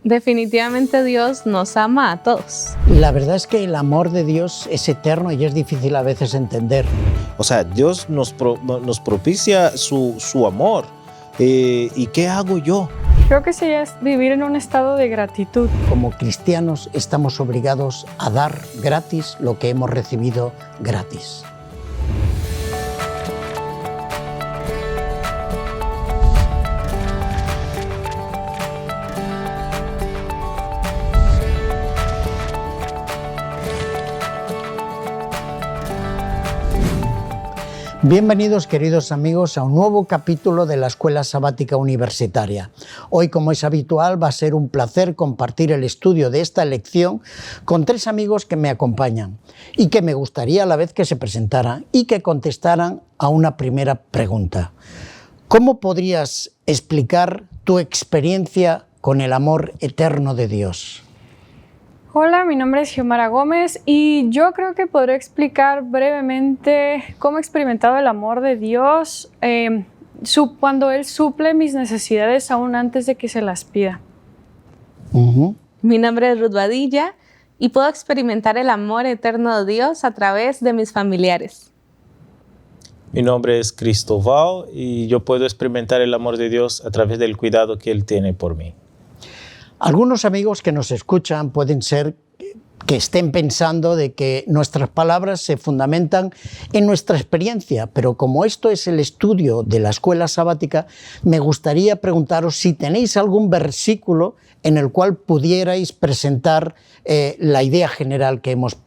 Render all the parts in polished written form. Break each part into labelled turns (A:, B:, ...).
A: Definitivamente Dios nos ama a todos.
B: La verdad es que el amor de Dios es eterno y es difícil a veces entender.
C: O sea, Dios nos propicia su amor. ¿Y qué hago yo?
D: Creo que sería vivir en un estado de gratitud.
B: Como cristianos estamos obligados a dar gratis lo que hemos recibido gratis. Bienvenidos, queridos amigos, a un nuevo capítulo de la Escuela Sabática Universitaria. Hoy, como es habitual, va a ser un placer compartir el estudio de esta lección con tres amigos que me acompañan y que me gustaría a la vez que se presentaran y que contestaran a una primera pregunta. ¿Cómo podrías explicar tu experiencia con el amor eterno de Dios?
D: Hola, mi nombre es Xiomara Gómez y yo creo que podré explicar brevemente cómo he experimentado el amor de Dios cuando Él suple mis necesidades aún antes de que se las pida.
A: Mi nombre es Ruth Badilla y puedo experimentar el amor eterno de Dios a través de mis familiares.
C: Mi nombre es Cristóbal y yo puedo experimentar el amor de Dios a través del cuidado que Él tiene por mí.
B: Algunos amigos que nos escuchan pueden ser que estén pensando de que nuestras palabras se fundamentan en nuestra experiencia, pero como esto es el estudio de la escuela sabática, me gustaría preguntaros si tenéis algún versículo en el cual pudierais presentar la idea general que hemos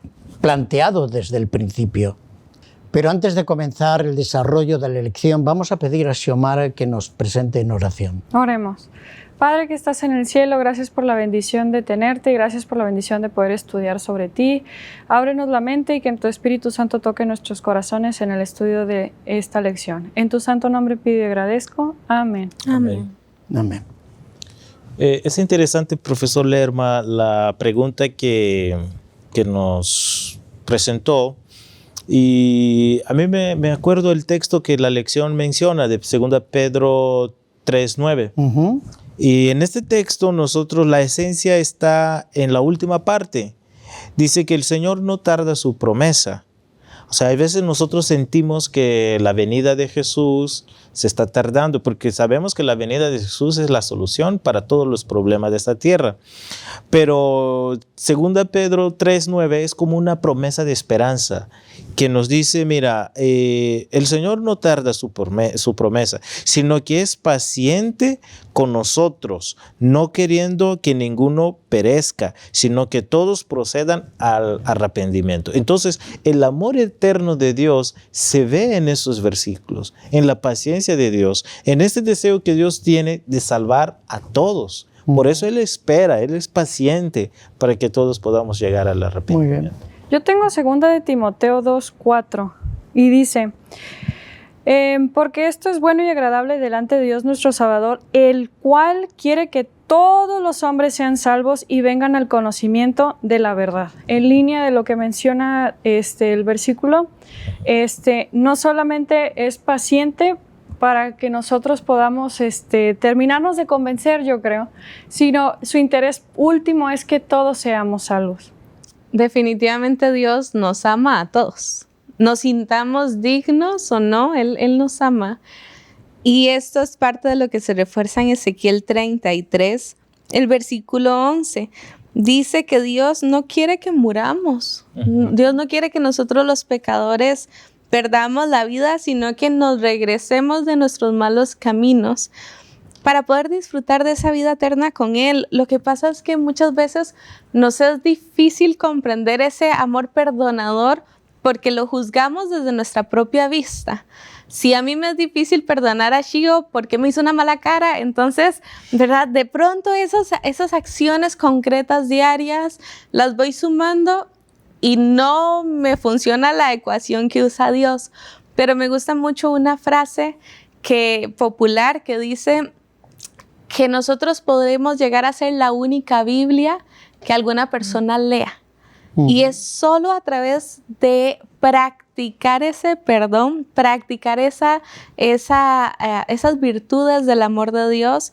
B: planteado desde el principio. Pero antes de comenzar el desarrollo de la lección, vamos a pedir a Xiomara que nos presente en oración.
D: Oremos. Padre que estás en el cielo, gracias por la bendición de tenerte y gracias por la bendición de poder estudiar sobre ti. Ábrenos la mente y que tu Espíritu Santo toque nuestros corazones en el estudio de esta lección. En tu santo nombre pido y agradezco. Amén.
A: Amén.
B: Amén.
C: Es interesante, profesor Lerma, la pregunta que nos presentó. Y a mí me acuerdo el texto que la lección menciona de 2 Pedro 3:9. Y en este texto la esencia está en la última parte. Dice que el Señor no tarda su promesa. O sea, a veces nosotros sentimos que la venida de Jesús se está tardando porque sabemos que la venida de Jesús es la solución para todos los problemas de esta tierra. Pero 2 Pedro 3:9 es como una promesa de esperanza que nos dice, mira, el Señor no tarda su promesa, sino que es paciente con nosotros, no queriendo que ninguno perezca, sino que todos procedan al arrepentimiento. Entonces, el amor eterno de Dios se ve en esos versículos, en la paciencia de Dios, en este deseo que Dios tiene de salvar a todos. Por eso Él espera, Él es paciente para que todos podamos llegar al arrepentimiento.
B: Muy bien.
D: Yo tengo 2 de Timoteo 2:4 y dice, porque esto es bueno y agradable delante de Dios nuestro Salvador, el cual quiere que todos los hombres sean salvos y vengan al conocimiento de la verdad. En línea de lo que menciona el versículo, no solamente es paciente para que nosotros podamos terminarnos de convencer, yo creo, sino su interés último es que todos seamos salvos.
A: Definitivamente Dios nos ama a todos. Nos sintamos dignos o no, Él nos ama. Y esto es parte de lo que se refuerza en Ezequiel 33, el versículo 11. Dice que Dios no quiere que muramos. Dios no quiere que nosotros los pecadores perdamos la vida, sino que nos regresemos de nuestros malos caminos para poder disfrutar de esa vida eterna con Él. Lo que pasa es que muchas veces nos es difícil comprender ese amor perdonador porque lo juzgamos desde nuestra propia vista. Si a mí me es difícil perdonar a Shio porque me hizo una mala cara, entonces, ¿verdad? De pronto esas acciones concretas diarias las voy sumando y no me funciona la ecuación que usa Dios. Pero me gusta mucho una frase popular que dice que nosotros podremos llegar a ser la única Biblia que alguna persona lea. Y es solo a través de practicar ese perdón, practicar esas virtudes del amor de Dios,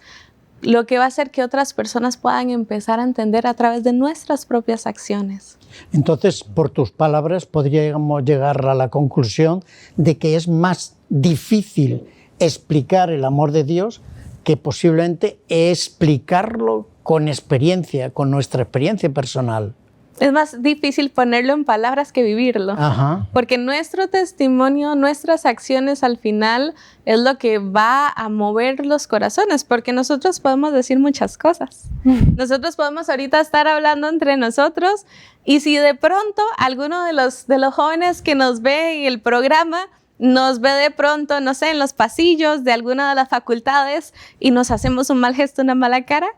A: lo que va a hacer que otras personas puedan empezar a entender a través de nuestras propias acciones.
B: Entonces, por tus palabras, podríamos llegar a la conclusión de que es más difícil explicar el amor de Dios que posiblemente explicarlo con experiencia, con nuestra experiencia personal.
A: Es más difícil ponerlo en palabras que vivirlo.
B: Ajá.
A: Porque nuestro testimonio, nuestras acciones al final es lo que va a mover los corazones, porque nosotros podemos decir muchas cosas. Nosotros podemos ahorita estar hablando entre nosotros y si de pronto alguno de los jóvenes que nos ve en el programa nos ve de pronto, no sé, en los pasillos de alguna de las facultades y nos hacemos un mal gesto, una mala cara,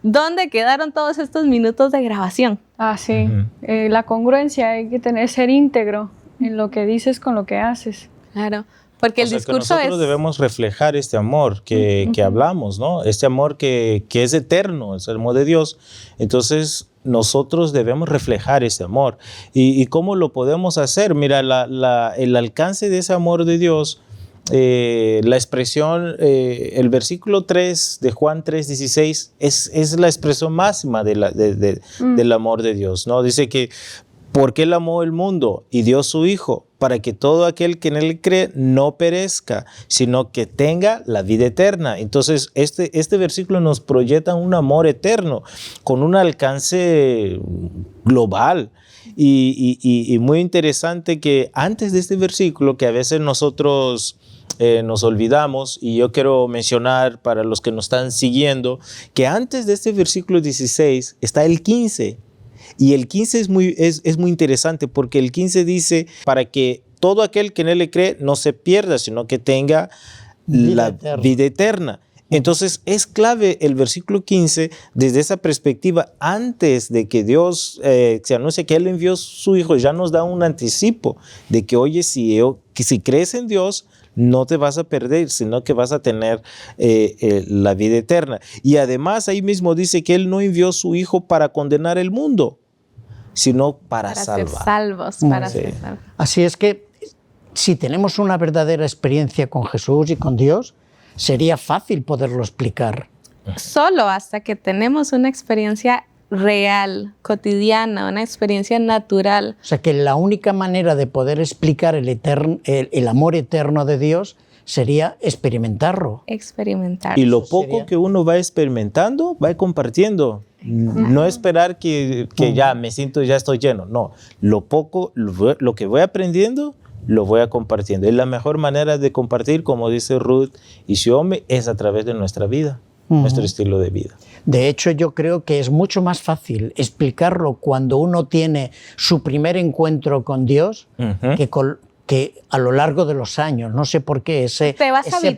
A: ¿dónde quedaron todos estos minutos de grabación?
D: Ah, sí. La congruencia, hay que ser íntegro en lo que dices con lo que haces.
A: Claro, porque el discurso
C: que nosotros debemos reflejar este amor que hablamos, ¿no? Este amor que es eterno, es el amor de Dios. Entonces, nosotros debemos reflejar ese amor. ¿Y cómo lo podemos hacer? Mira, el alcance de ese amor de Dios, la expresión, el versículo 3 de Juan 3:16 es la expresión máxima del amor de Dios, ¿no? Dice que porque Él amó el mundo y dio su Hijo para que todo aquel que en Él cree no perezca, sino que tenga la vida eterna. Entonces, este versículo nos proyecta un amor eterno con un alcance global. Y muy interesante que antes de este versículo, que a veces nosotros nos olvidamos, y yo quiero mencionar para los que nos están siguiendo, que antes de este versículo 16 está el 15. Y el 15 es muy interesante porque el 15 dice, para que todo aquel que en Él le cree no se pierda, sino que tenga la vida eterna. Entonces es clave el versículo 15 desde esa perspectiva. Antes de que Dios se anuncie que Él envió su Hijo, ya nos da un anticipo de que, oye, si crees en Dios, no te vas a perder, sino que vas a tener la vida eterna. Y además ahí mismo dice que Él no envió su Hijo para condenar el mundo, sino para salvar.
A: Ser salvos, para ser salvos.
B: Así es que si tenemos una verdadera experiencia con Jesús y con Dios, sería fácil poderlo explicar.
A: Solo hasta que tenemos una experiencia real, cotidiana, una experiencia natural.
B: O sea que la única manera de poder explicar el amor eterno de Dios sería experimentarlo.
A: Experimentar.
C: Y lo poco que uno va experimentando, va compartiendo. No esperar que ya me siento, ya estoy lleno. No, lo poco, lo que voy aprendiendo, lo voy a compartiendo. Y la mejor manera de compartir, como dice Ruth y Xiome, es a través de nuestra vida, nuestro estilo de vida.
B: De hecho, yo creo que es mucho más fácil explicarlo cuando uno tiene su primer encuentro con Dios que a lo largo de los años. No sé por qué, ese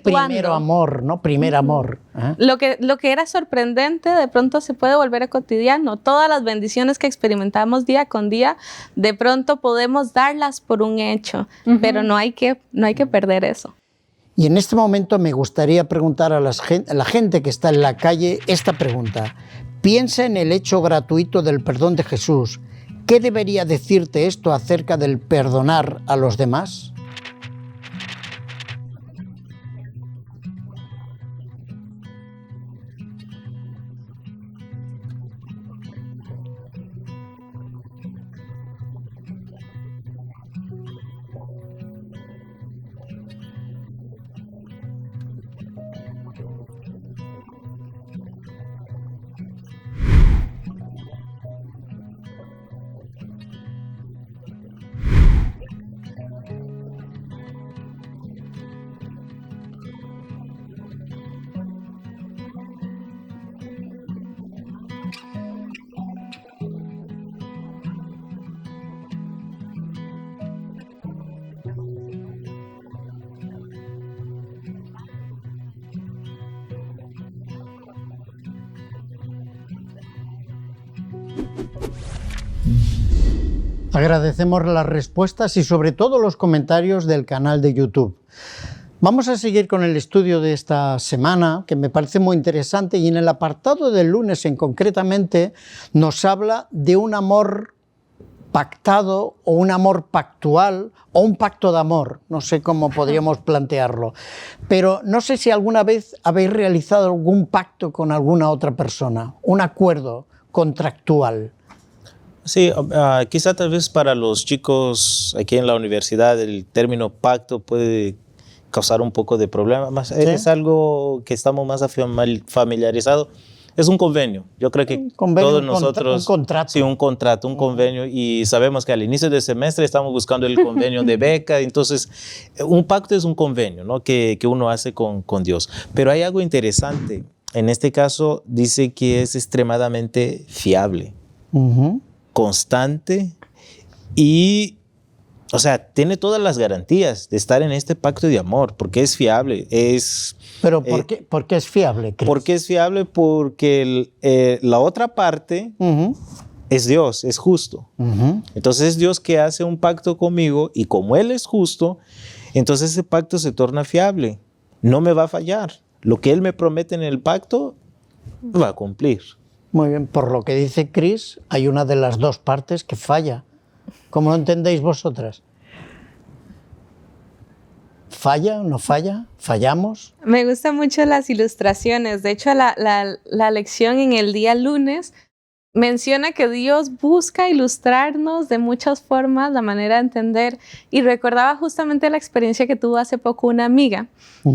B: primer amor, ¿no? Primer amor.
A: Lo que era sorprendente, de pronto se puede volver a cotidiano. Todas las bendiciones que experimentamos día con día, de pronto podemos darlas por un hecho, pero no hay que perder eso.
B: Y en este momento me gustaría preguntar a la gente que está en la calle esta pregunta. Piensa en el hecho gratuito del perdón de Jesús. ¿Qué debería decirte esto acerca del perdonar a los demás? Agradecemos las respuestas y sobre todo los comentarios del canal de YouTube. Vamos a seguir con el estudio de esta semana, que me parece muy interesante, y en el apartado del lunes concretamente nos habla de un amor pactado o un amor pactual o un pacto de amor, no sé cómo podríamos plantearlo, pero no sé si alguna vez habéis realizado algún pacto con alguna otra persona, un acuerdo contractual.
C: Sí, quizá tal vez para los chicos aquí en la universidad el término pacto puede causar un poco de problema, más
B: ¿Sí?
C: es algo que estamos más familiarizados. Es un convenio. Yo creo que todos nosotros...
B: Un contrato.
C: Sí, un contrato, un convenio. Y sabemos que al inicio del semestre estamos buscando el convenio de beca. Entonces, un pacto es un convenio, ¿no? que uno hace con Dios. Pero hay algo interesante. En este caso, dice que es extremadamente fiable, constante y... O sea, tiene todas las garantías de estar en este pacto de amor, porque es fiable, es...
B: ¿Pero por qué es fiable, Chris?
C: ¿Por qué es fiable? Porque la otra parte es Dios, es justo. Entonces es Dios que hace un pacto conmigo y como Él es justo, entonces ese pacto se torna fiable. No me va a fallar. Lo que Él me promete en el pacto va a cumplir.
B: Muy bien, por lo que dice Chris, hay una de las dos partes que falla. ¿Cómo lo entendéis vosotras? ¿Falla o no falla? ¿Fallamos?
A: Me gustan mucho las ilustraciones. De hecho, la lección en el día lunes menciona que Dios busca ilustrarnos de muchas formas la manera de entender. Y recordaba justamente la experiencia que tuvo hace poco una amiga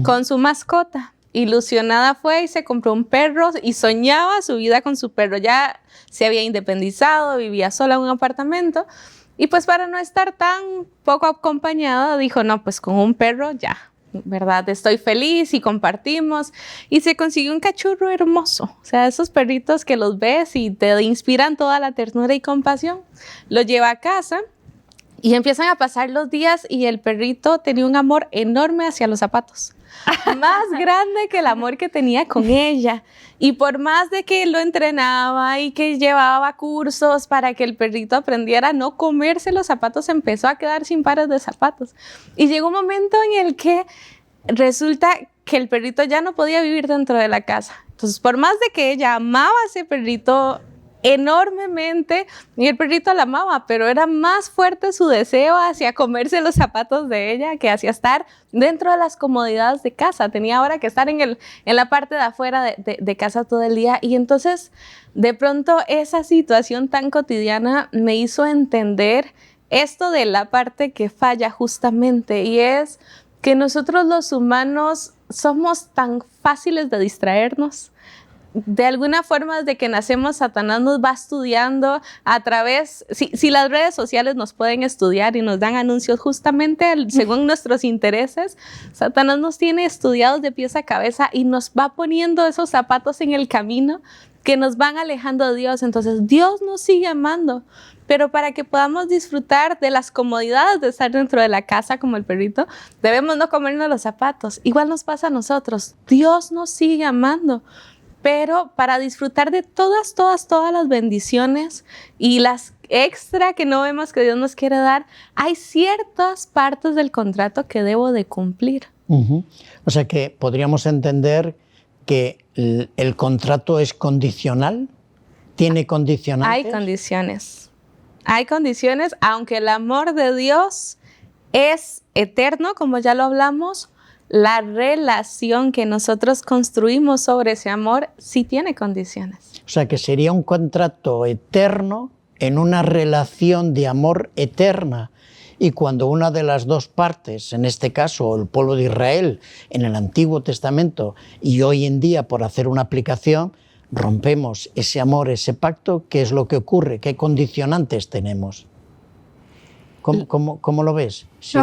A: con su mascota. Ilusionada fue y se compró un perro y soñaba su vida con su perro. Ya se había independizado, vivía sola en un apartamento. Y pues para no estar tan poco acompañada, dijo, no, pues con un perro ya, ¿verdad? Estoy feliz y compartimos. Y se consiguió un cachorro hermoso. O sea, esos perritos que los ves y te inspiran toda la ternura y compasión. Lo lleva a casa y empiezan a pasar los días y el perrito tenía un amor enorme hacia los zapatos. Más grande que el amor que tenía con ella. Y por más de que lo entrenaba y que llevaba cursos para que el perrito aprendiera a no comerse los zapatos, empezó a quedar sin pares de zapatos. Y llegó un momento en el que resulta que el perrito ya no podía vivir dentro de la casa. Entonces, por más de que ella amaba a ese perrito enormemente, y el perrito la amaba, pero era más fuerte su deseo hacia comerse los zapatos de ella que hacia estar dentro de las comodidades de casa. Tenía ahora que estar en la parte de afuera de casa todo el día. Y entonces, de pronto, esa situación tan cotidiana me hizo entender esto de la parte que falla justamente, y es que nosotros los humanos somos tan fáciles de distraernos. De alguna forma, desde que nacemos, Satanás nos va estudiando a través, si las redes sociales nos pueden estudiar y nos dan anuncios justamente según nuestros intereses, Satanás nos tiene estudiados de pies a cabeza y nos va poniendo esos zapatos en el camino que nos van alejando de Dios. Entonces, Dios nos sigue amando, pero para que podamos disfrutar de las comodidades de estar dentro de la casa como el perrito, debemos no comernos los zapatos. Igual nos pasa a nosotros. Dios nos sigue amando, pero para disfrutar de todas las bendiciones y las extra que no vemos que Dios nos quiere dar, hay ciertas partes del contrato que debo de cumplir.
B: O sea que podríamos entender que el contrato es condicional, tiene condicionantes.
A: Hay condiciones. Hay condiciones, aunque el amor de Dios es eterno, como ya lo hablamos. La relación que nosotros construimos sobre ese amor sí tiene condiciones.
B: O sea, que sería un contrato eterno en una relación de amor eterna. Y cuando una de las dos partes, en este caso el pueblo de Israel, en el Antiguo Testamento y hoy en día por hacer una aplicación, rompemos ese amor, ese pacto, ¿qué es lo que ocurre? ¿Qué condicionantes tenemos? ¿Cómo lo ves? Sí.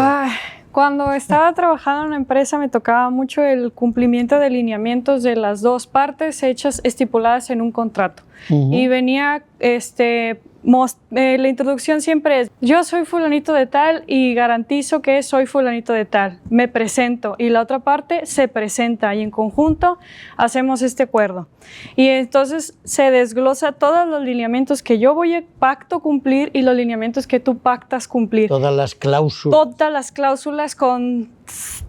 D: Cuando estaba trabajando en una empresa me tocaba mucho el cumplimiento de lineamientos de las dos partes hechas, estipuladas en un contrato. Y venía, la introducción siempre es, yo soy fulanito de tal y garantizo que soy fulanito de tal. Me presento y la otra parte se presenta y en conjunto hacemos este acuerdo. Y entonces se desglosa todos los lineamientos que yo voy a pacto cumplir y los lineamientos que tú pactas cumplir.
B: Todas las cláusulas.
D: Todas las cláusulas con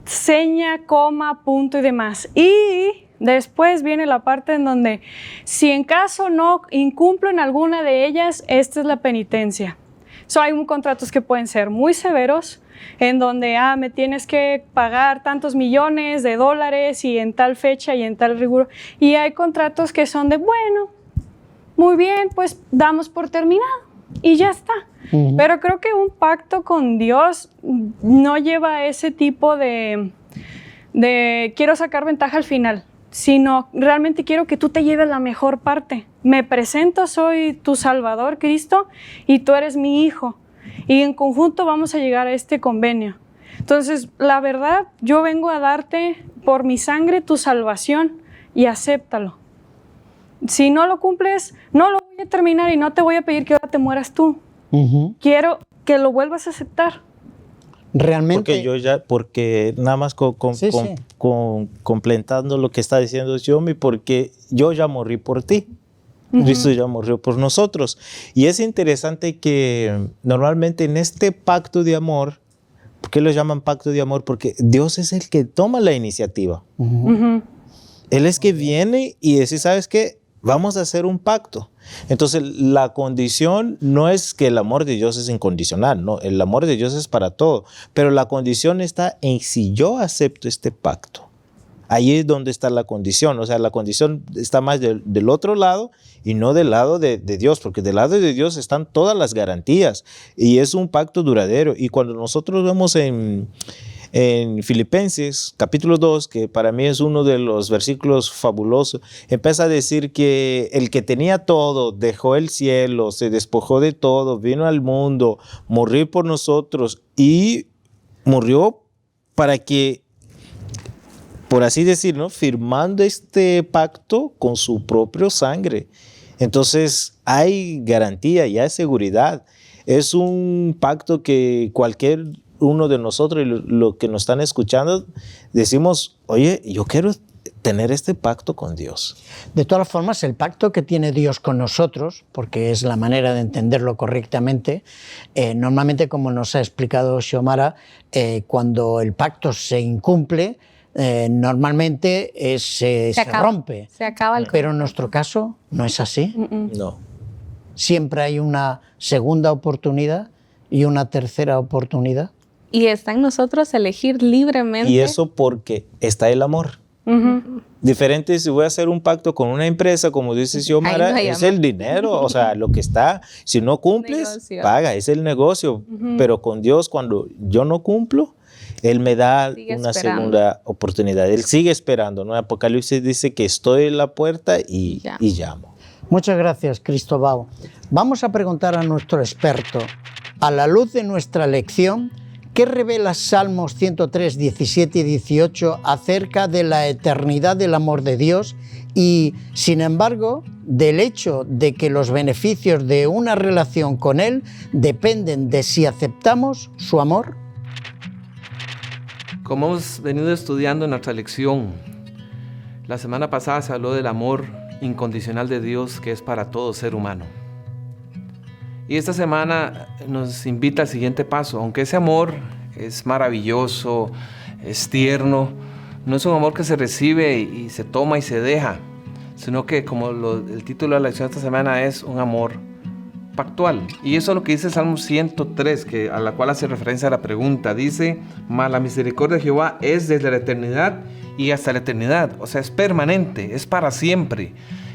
D: seña, coma, punto y demás. Y después viene la parte en donde, si en caso no incumplo en alguna de ellas, esta es la penitencia. Hay contratos que pueden ser muy severos, en donde me tienes que pagar tantos millones de dólares y en tal fecha y en tal riguroso. Y hay contratos que son de, bueno, muy bien, pues damos por terminado y ya está. Pero creo que un pacto con Dios no lleva ese tipo de quiero sacar ventaja al final, sino realmente quiero que tú te lleves la mejor parte. Me presento, soy tu Salvador, Cristo, y tú eres mi hijo. Y en conjunto vamos a llegar a este convenio. Entonces, la verdad, yo vengo a darte por mi sangre tu salvación y acéptalo. Si no lo cumples, no lo voy a terminar y no te voy a pedir que ahora te mueras tú. Quiero que lo vuelvas a aceptar.
B: Realmente.
C: Porque nada más completando lo que está diciendo Xiomí, porque yo ya morí por ti. Cristo ya murió por nosotros. Y es interesante que normalmente en este pacto de amor, ¿por qué lo llaman pacto de amor? Porque Dios es el que toma la iniciativa. Él es que viene y dice, ¿sabes qué? Vamos a hacer un pacto. Entonces la condición no es que el amor de Dios es incondicional, no, el amor de Dios es para todo, pero la condición está en si yo acepto este pacto. Ahí es donde está la condición, o sea, la condición está más del otro lado y no del lado de Dios, porque del lado de Dios están todas las garantías y es un pacto duradero. Y cuando nosotros vemos en Filipenses capítulo 2, que para mí es uno de los versículos fabulosos, empieza a decir que el que tenía todo, dejó el cielo, se despojó de todo, vino al mundo, murió por nosotros y murió para que, por así decirlo, firmando este pacto con su propia sangre. Entonces hay garantía y hay seguridad. Es un pacto que cualquier uno de nosotros, los que nos están escuchando, decimos, oye, yo quiero tener este pacto con Dios.
B: De todas formas, el pacto que tiene Dios con nosotros, porque es la manera de entenderlo correctamente, normalmente, como nos ha explicado Xiomara, cuando el pacto se incumple, normalmente se rompe.
A: Se acaba el...
B: Pero en nuestro caso no es así.
C: No.
B: Siempre hay una segunda oportunidad y una tercera oportunidad.
A: Y está en nosotros elegir libremente.
C: Y eso porque está el amor. Diferente si voy a hacer un pacto con una empresa, como dice Xiomara, es el dinero, o sea, lo que está, si no cumples, paga, es el negocio. Pero con Dios, cuando yo no cumplo, Él me da una segunda oportunidad. Él sigue esperando, ¿no? Apocalipsis dice que estoy en la puerta y llamo.
B: Muchas gracias, Cristóbal. Vamos a preguntar a nuestro experto, a la luz de nuestra lección, ¿qué revela Salmos 103, 17 y 18 acerca de la eternidad del amor de Dios y, sin embargo, del hecho de que los beneficios de una relación con Él dependen de si aceptamos su amor?
E: Como hemos venido estudiando en nuestra lección, la semana pasada se habló del amor incondicional de Dios que es para todo ser humano. Y esta semana nos invita al siguiente paso. Aunque ese amor es maravilloso, es tierno, no es un amor que se recibe y se toma y se deja, sino que, como el título de la lección de esta semana es un amor pactual. Y eso es lo que dice el Salmo 103, a la cual hace referencia a la pregunta. Dice, mas la misericordia de Jehová es desde la eternidad y hasta la eternidad. O sea, es permanente, es para siempre.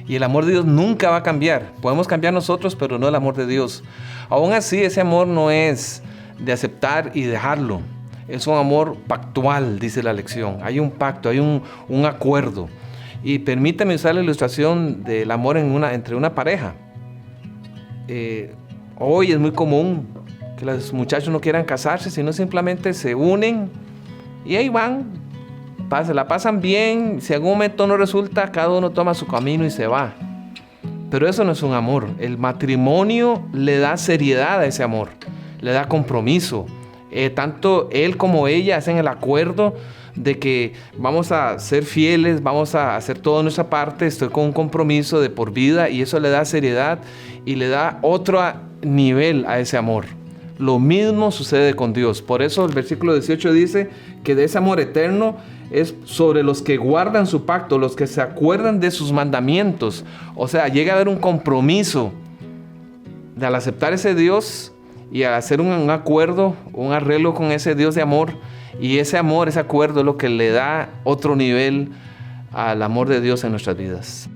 E: Y el amor de Dios nunca va a cambiar. Podemos cambiar nosotros, pero no el amor de Dios. Aún así, ese amor no es de aceptar y dejarlo. Es un amor pactual, dice la lección. Hay un pacto, hay un acuerdo. Y permítame usar la ilustración del amor entre una pareja. Hoy es muy común que los muchachos no quieran casarse, sino simplemente se unen y ahí van. La pasan bien, si en algún momento no resulta, cada uno toma su camino y se va. Pero eso no es un amor. El matrimonio le da seriedad a ese amor, le da compromiso. Tanto él como ella hacen el acuerdo de que vamos a ser fieles, vamos a hacer toda nuestra parte, estoy con un compromiso de por vida, y eso le da seriedad y le da otro nivel a ese amor. Lo mismo sucede con Dios. Por eso el versículo 18 dice que de ese amor eterno es sobre los que guardan su pacto, los que se acuerdan de sus mandamientos. O sea, llega a haber un compromiso de al aceptar ese Dios y hacer un acuerdo, un arreglo con ese Dios de amor. Y ese amor, ese acuerdo es lo que le da otro nivel al amor de Dios en nuestras vidas.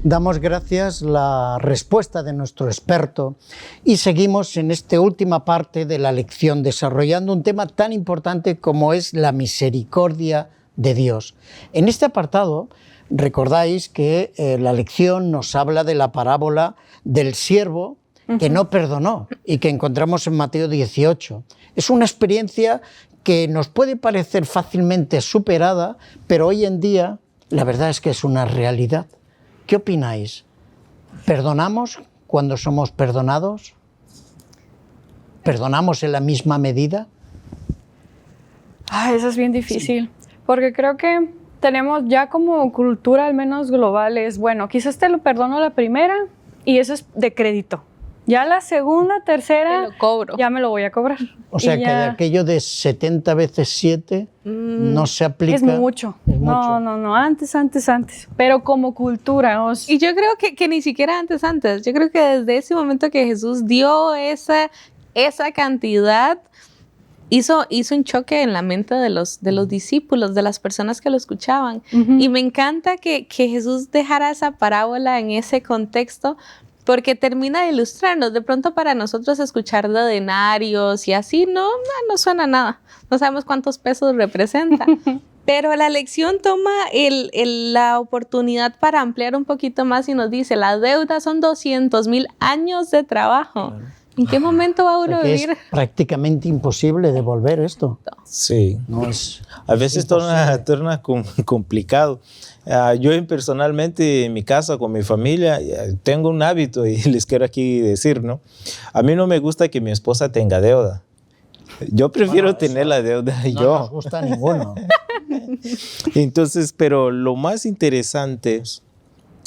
B: Damos gracias la respuesta de nuestro experto y seguimos en esta última parte de la lección desarrollando un tema tan importante como es la misericordia de Dios. En este apartado recordáis que la lección nos habla de la parábola del siervo que no perdonó y que encontramos en Mateo 18. Es una experiencia que nos puede parecer fácilmente superada, pero hoy en día la verdad es que es una realidad. ¿Qué opináis? ¿Perdonamos cuando somos perdonados? ¿Perdonamos en la misma medida?
D: Eso es bien difícil, porque creo que tenemos ya como cultura, al menos global, es bueno, quizás te lo perdono la primera y eso es de crédito. Ya la segunda, tercera,
A: Te lo cobro.
D: ya me lo voy a cobrar.
B: O sea,
D: Y
B: que
D: ya
B: de aquello de 70 veces 7 no se aplica.
D: es mucho.
B: Es mucho.
D: No, antes. Pero como cultura,
A: Y yo creo que ni siquiera antes. Yo creo que desde ese momento que Jesús dio esa cantidad, hizo un choque en la mente de los discípulos, de las personas que lo escuchaban. Y me encanta que Jesús dejara esa parábola en ese contexto, porque termina de ilustrarnos. De pronto para nosotros escuchar de denarios y así no suena nada. No sabemos cuántos pesos representa. Pero la lección toma la oportunidad para ampliar un poquito más y nos dice, la deuda son 200,000 años de trabajo. Claro. ¿En qué momento va uno a vivir?
B: Es prácticamente imposible devolver esto.
C: Sí.
B: No es
C: a veces torna complicado. Yo personalmente en mi casa con mi familia tengo un hábito y les quiero aquí decir, ¿no? A mí no me gusta que mi esposa tenga deuda. Yo prefiero tener la deuda yo.
B: No nos gusta ninguno.
C: Entonces, pero lo más interesante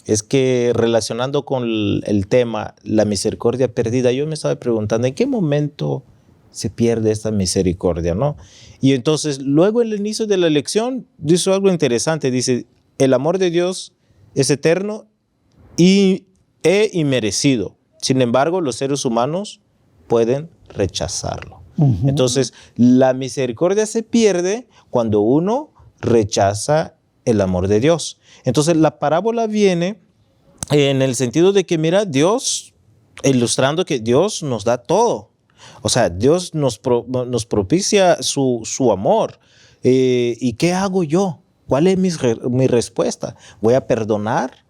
C: es que relacionando con el tema, la misericordia perdida, yo me estaba preguntando, ¿en qué momento se pierde esta misericordia, no? Y entonces, luego en el inicio de la lección, dice algo interesante, dice, el amor de Dios es eterno e inmerecido. Sin embargo, los seres humanos pueden rechazarlo. Entonces, la misericordia se pierde cuando uno rechaza el amor de Dios. Entonces, la parábola viene en el sentido de que, mira, Dios, ilustrando que Dios nos da todo. O sea, Dios nos propicia su amor. ¿Y qué hago yo? ¿Cuál es mi respuesta? ¿Voy a perdonar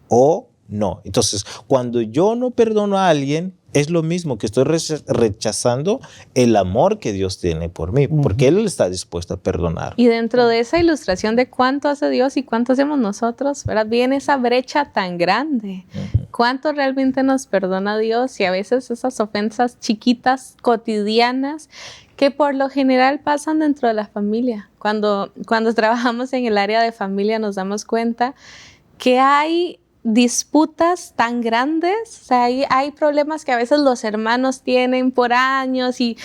C: o no? Entonces, cuando yo no perdono a alguien, es lo mismo que estoy rechazando el amor que Dios tiene por mí, porque Él está dispuesto a perdonar.
A: Y dentro de esa ilustración de cuánto hace Dios y cuánto hacemos nosotros, ¿verdad? Viene esa brecha tan grande. ¿Cuánto realmente nos perdona Dios? Y a veces esas ofensas chiquitas, cotidianas, que por lo general pasan dentro de la familia. Cuando trabajamos en el área de familia nos damos cuenta que hay disputas tan grandes, o sea, hay problemas que a veces los hermanos tienen por años y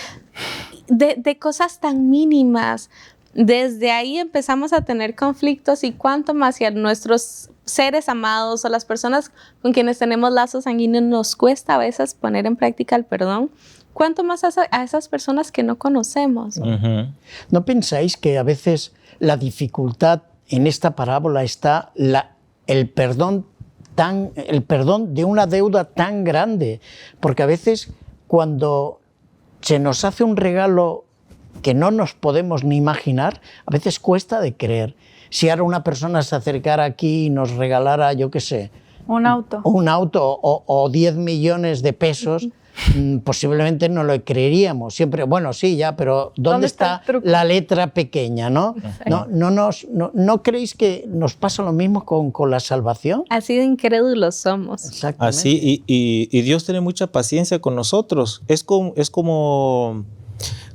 A: de cosas tan mínimas. Desde ahí empezamos a tener conflictos y cuánto más si a nuestros seres amados o las personas con quienes tenemos lazos sanguíneos nos cuesta a veces poner en práctica el perdón. ¿Cuánto más a esas personas que no conocemos?
B: ¿No pensáis que a veces la dificultad en esta parábola está el perdón de una deuda tan grande? Porque a veces cuando se nos hace un regalo que no nos podemos ni imaginar, a veces cuesta de creer. Si ahora una persona se acercara aquí y nos regalara, yo qué sé,
D: un auto
B: o 10 millones de pesos, posiblemente no lo creeríamos. Siempre, bueno, sí, ya, pero ¿dónde está la letra pequeña, no? ¿No creéis que nos pasa lo mismo con la salvación?
A: Así de incrédulos somos.
B: Exactamente.
C: Así, y Dios tiene mucha paciencia con nosotros. Es como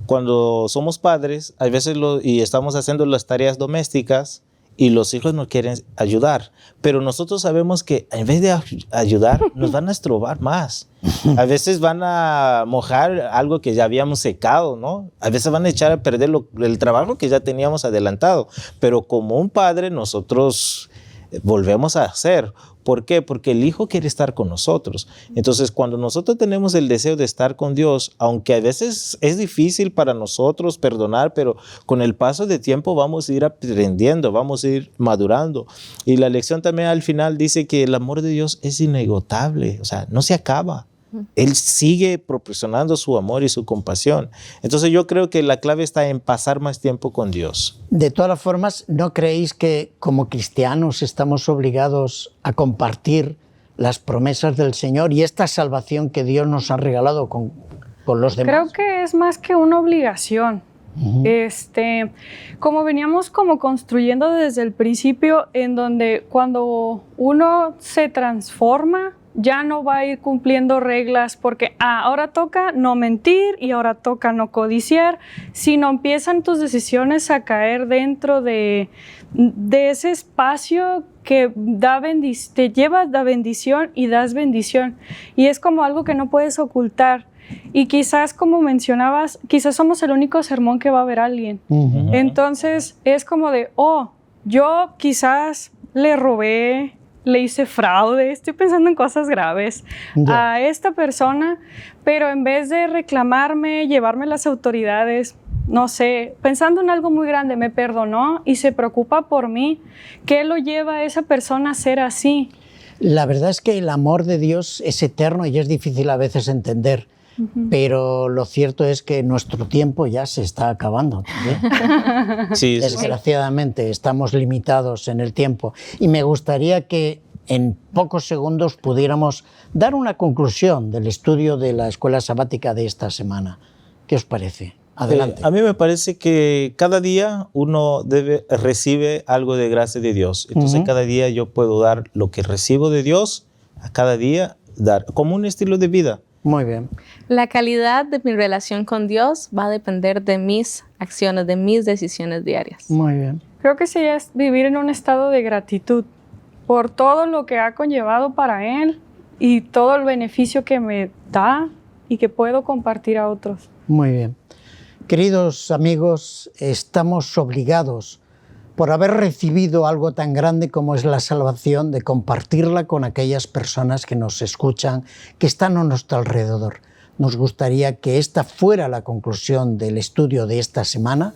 C: cuando somos padres, a veces y estamos haciendo las tareas domésticas y los hijos nos quieren ayudar, pero nosotros sabemos que en vez de ayudar, nos van a estrobar más. A veces van a mojar algo que ya habíamos secado, ¿no? A veces van a echar a perder el trabajo que ya teníamos adelantado, pero como un padre nosotros volvemos a hacer. ¿Por qué? Porque el Hijo quiere estar con nosotros. Entonces, cuando nosotros tenemos el deseo de estar con Dios, aunque a veces es difícil para nosotros perdonar, pero con el paso de tiempo vamos a ir aprendiendo, vamos a ir madurando. Y la lección también al final dice que el amor de Dios es inagotable, o sea, no se acaba. Él sigue proporcionando su amor y su compasión. Entonces yo creo que la clave está en pasar más tiempo con Dios.
B: De todas formas, ¿no creéis que como cristianos estamos obligados a compartir las promesas del Señor y esta salvación que Dios nos ha regalado con los demás?
D: Creo que es más que una obligación. Como veníamos como construyendo desde el principio, en donde cuando uno se transforma, ya no va a ir cumpliendo reglas porque ahora toca no mentir y ahora toca no codiciar, sino empiezan tus decisiones a caer dentro de ese espacio que te lleva la bendición y das bendición. Y es como algo que no puedes ocultar. Y quizás, como mencionabas, quizás somos el único sermón que va a ver alguien. Entonces es como de, yo quizás le robé, le hice fraude, estoy pensando en cosas graves a esta persona, pero en vez de reclamarme, llevarme a las autoridades, no sé, pensando en algo muy grande, me perdonó y se preocupa por mí. ¿Qué lo lleva a esa persona a ser así?
B: La verdad es que el amor de Dios es eterno y es difícil a veces entender. Pero lo cierto es que nuestro tiempo ya se está acabando también.
C: Sí,
B: Desgraciadamente estamos limitados en el tiempo y me gustaría que en pocos segundos pudiéramos dar una conclusión del estudio de la escuela sabática de esta semana. ¿Qué os parece? Adelante.
C: A mí me parece que cada día uno recibe algo de gracia de Dios. Entonces cada día yo puedo dar lo que recibo de Dios, a cada día dar como un estilo de vida.
B: Muy bien.
A: La calidad de mi relación con Dios va a depender de mis acciones, de mis decisiones diarias.
B: Muy bien.
D: Creo que sería vivir en un estado de gratitud por todo lo que ha conllevado para Él y todo el beneficio que me da y que puedo compartir a otros.
B: Muy bien. Queridos amigos, estamos obligados, por haber recibido algo tan grande como es la salvación, de compartirla con aquellas personas que nos escuchan, que están a nuestro alrededor. Nos gustaría que esta fuera la conclusión del estudio de esta semana,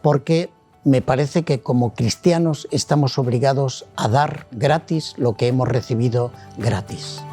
B: porque me parece que como cristianos estamos obligados a dar gratis lo que hemos recibido gratis.